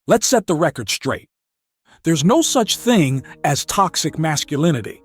Let's set the record straight. There's no such thing as toxic masculinity.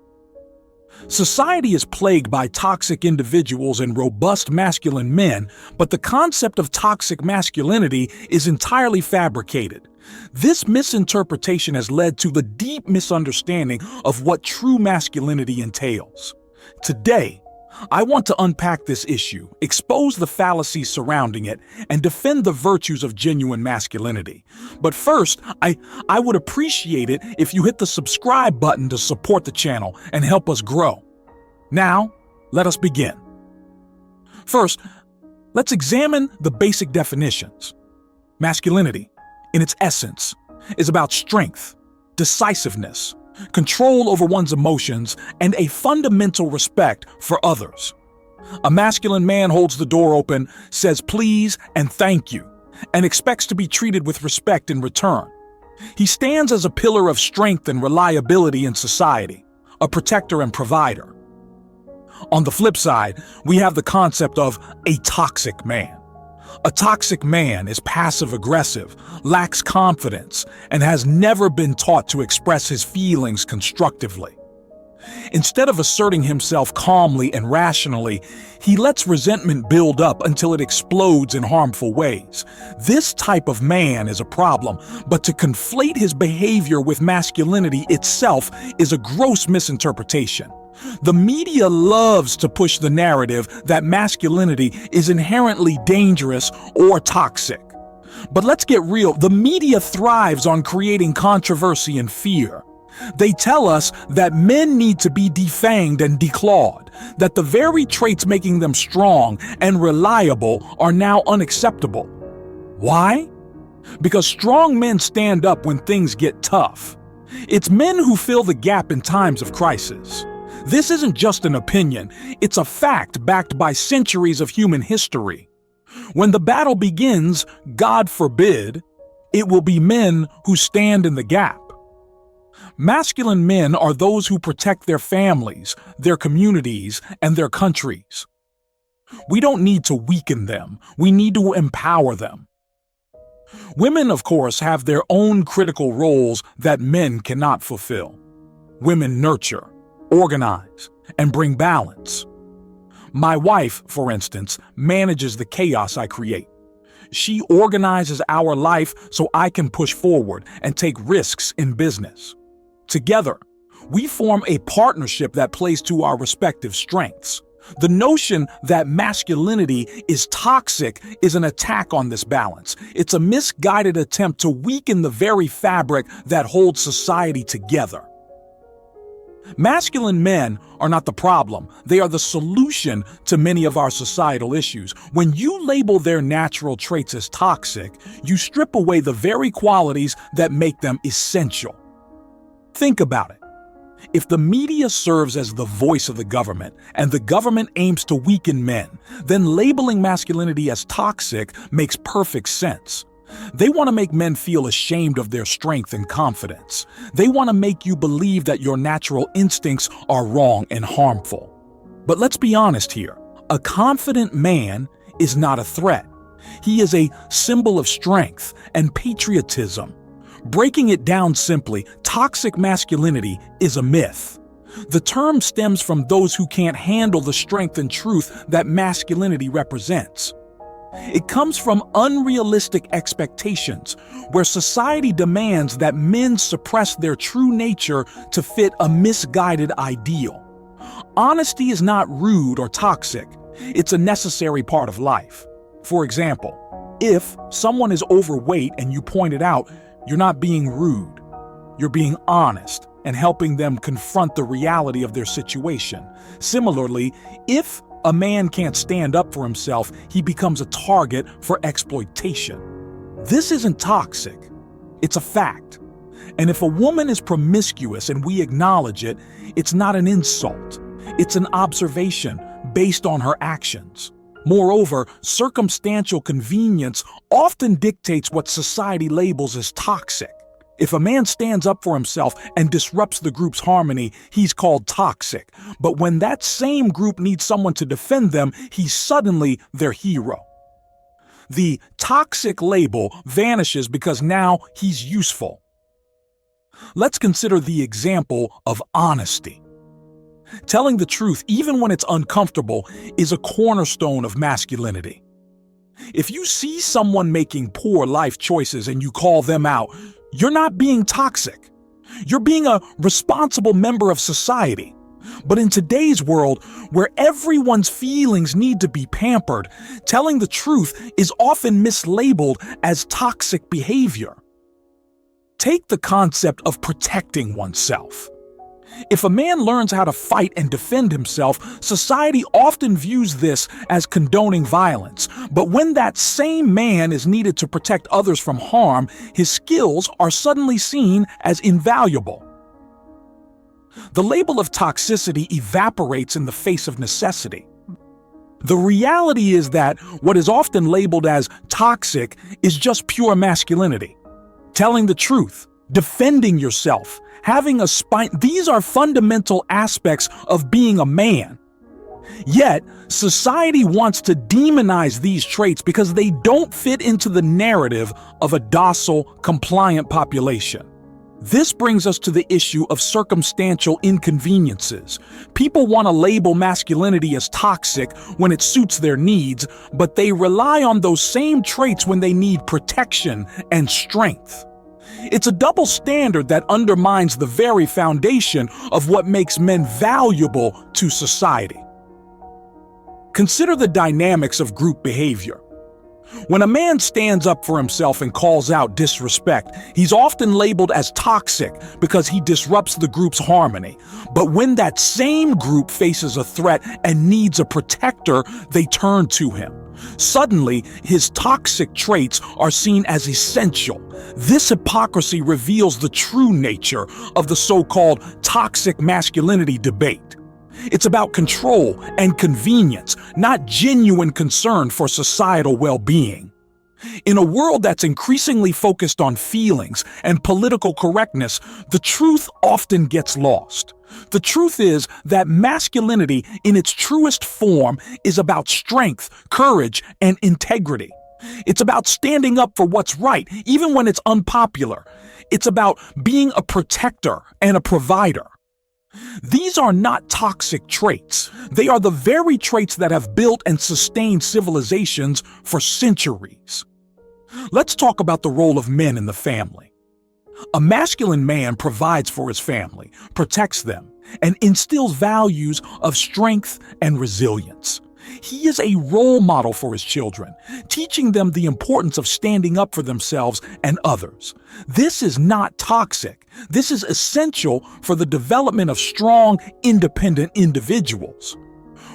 Society is plagued by toxic individuals and robust masculine men, but the concept of toxic masculinity is entirely fabricated. This misinterpretation has led to the deep misunderstanding of what true masculinity entails. Today, I want to unpack this issue, expose the fallacies surrounding it, and defend the virtues of genuine masculinity. But first, I would appreciate it if you hit the subscribe button to support the channel and help us grow. Now, let us begin. First, let's examine the basic definitions. Masculinity, in its essence, is about strength, decisiveness, control over one's emotions, and a fundamental respect for others. A masculine man holds the door open, says please and thank you, and expects to be treated with respect in return. He stands as a pillar of strength and reliability in society, a protector and provider. On the flip side, we have the concept of a toxic man. A toxic man is passive-aggressive, lacks confidence, and has never been taught to express his feelings constructively. Instead of asserting himself calmly and rationally, he lets resentment build up until it explodes in harmful ways. This type of man is a problem, but to conflate his behavior with masculinity itself is a gross misinterpretation. The media loves to push the narrative that masculinity is inherently dangerous or toxic. But let's get real, the media thrives on creating controversy and fear. They tell us that men need to be defanged and declawed, that the very traits making them strong and reliable are now unacceptable. Why? Because strong men stand up when things get tough. It's men who fill the gap in times of crisis. This isn't just an opinion, it's a fact backed by centuries of human history. When the battle begins, God forbid, it will be men who stand in the gap. Masculine men are those who protect their families, their communities, and their countries. We don't need to weaken them, we need to empower them. Women, of course, have their own critical roles that men cannot fulfill. Women nurture, organize, and bring balance. My wife, for instance, manages the chaos I create. She organizes our life so I can push forward and take risks in business. Together, we form a partnership that plays to our respective strengths. The notion that masculinity is toxic is an attack on this balance. It's a misguided attempt to weaken the very fabric that holds society together. Masculine men are not the problem, they are the solution to many of our societal issues. When you label their natural traits as toxic, you strip away the very qualities that make them essential. Think about it. If the media serves as the voice of the government, and the government aims to weaken men, then labeling masculinity as toxic makes perfect sense. They want to make men feel ashamed of their strength and confidence. They want to make you believe that your natural instincts are wrong and harmful. But let's be honest here. A confident man is not a threat. He is a symbol of strength and patriotism. Breaking it down simply, toxic masculinity is a myth. The term stems from those who can't handle the strength and truth that masculinity represents. It comes from unrealistic expectations, where society demands that men suppress their true nature to fit a misguided ideal. Honesty is not rude or toxic, it's a necessary part of life. For example, if someone is overweight and you point it out, you're not being rude. You're being honest and helping them confront the reality of their situation. Similarly, if a man can't stand up for himself, he becomes a target for exploitation. This isn't toxic, it's a fact. And if a woman is promiscuous and we acknowledge it, it's not an insult. It's an observation based on her actions. Moreover, circumstantial convenience often dictates what society labels as toxic. If a man stands up for himself and disrupts the group's harmony, he's called toxic. But when that same group needs someone to defend them, he's suddenly their hero. The toxic label vanishes because now he's useful. Let's consider the example of honesty. Telling the truth, even when it's uncomfortable, is a cornerstone of masculinity. If you see someone making poor life choices and you call them out, you're not being toxic. You're being a responsible member of society. But in today's world, where everyone's feelings need to be pampered, telling the truth is often mislabeled as toxic behavior. Take the concept of protecting oneself. If a man learns how to fight and defend himself, society often views this as condoning violence. But when that same man is needed to protect others from harm, his skills are suddenly seen as invaluable. The label of toxicity evaporates in the face of necessity. The reality is that what is often labeled as toxic is just pure masculinity. Telling the truth, defending yourself, having a spine, these are fundamental aspects of being a man. Yet, society wants to demonize these traits because they don't fit into the narrative of a docile, compliant population. This brings us to the issue of circumstantial inconveniences. People want to label masculinity as toxic when it suits their needs, but they rely on those same traits when they need protection and strength. It's a double standard that undermines the very foundation of what makes men valuable to society. Consider the dynamics of group behavior. When a man stands up for himself and calls out disrespect, he's often labeled as toxic because he disrupts the group's harmony. But when that same group faces a threat and needs a protector, they turn to him. Suddenly, his toxic traits are seen as essential. This hypocrisy reveals the true nature of the so-called toxic masculinity debate. It's about control and convenience, not genuine concern for societal well-being. In a world that's increasingly focused on feelings and political correctness, the truth often gets lost. The truth is that masculinity in its truest form is about strength, courage, and integrity. It's about standing up for what's right, even when it's unpopular. It's about being a protector and a provider. These are not toxic traits. They are the very traits that have built and sustained civilizations for centuries. Let's talk about the role of men in the family. A masculine man provides for his family, protects them, and instills values of strength and resilience. He is a role model for his children, teaching them the importance of standing up for themselves and others. This is not toxic. This is essential for the development of strong, independent individuals.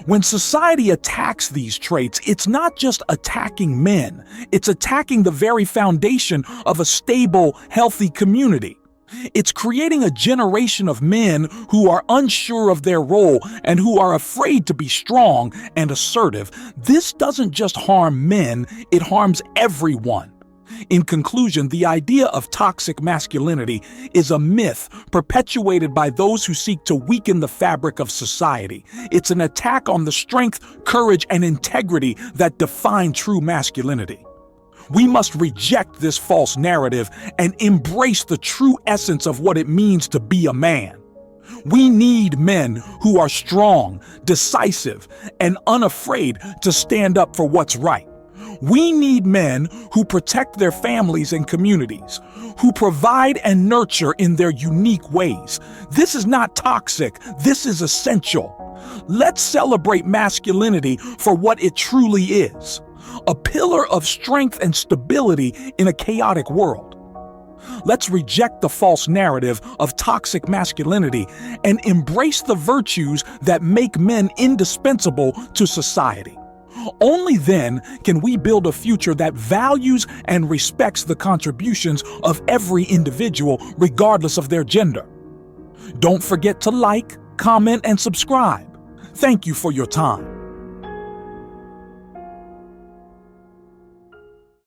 When society attacks these traits, it's not just attacking men, it's attacking the very foundation of a stable, healthy community. It's creating a generation of men who are unsure of their role and who are afraid to be strong and assertive. This doesn't just harm men, it harms everyone. In conclusion, the idea of toxic masculinity is a myth perpetuated by those who seek to weaken the fabric of society. It's an attack on the strength, courage, and integrity that define true masculinity. We must reject this false narrative and embrace the true essence of what it means to be a man. We need men who are strong, decisive, and unafraid to stand up for what's right. We need men who protect their families and communities, who provide and nurture in their unique ways. This is not toxic, this is essential. Let's celebrate masculinity for what it truly is, a pillar of strength and stability in a chaotic world. Let's reject the false narrative of toxic masculinity and embrace the virtues that make men indispensable to society. Only then can we build a future that values and respects the contributions of every individual, regardless of their gender. Don't forget to like, comment, and subscribe. Thank you for your time.